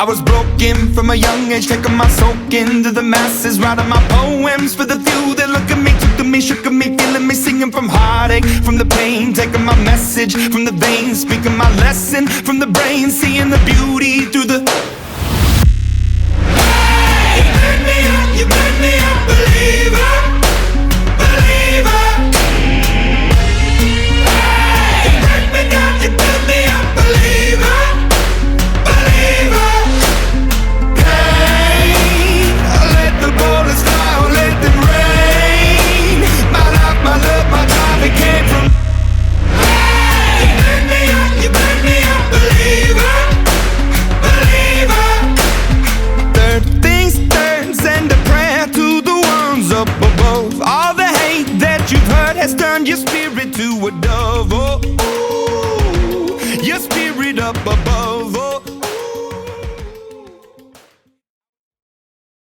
I was broken from a young age, taking my soak into the masses, writing my poems for the few that look at me, took to me, shook at me, feeling me, singing from heartache, from the pain, taking my message from the veins, speaking my lesson from the brain, seeing the beauty through the. Hey, you made me a believer, believer. Hey, you break me down, you build me a believer, believer. Hey, I let the bullets fly, I let them rain. My life, my love, my drive, it came from. Hey, you made me a believer, believer. Third things third, send a prayer to the ones up above. All the hate that you've heard has turned your spirit to a dove. Oh, ooh, your spirit up above. Oh.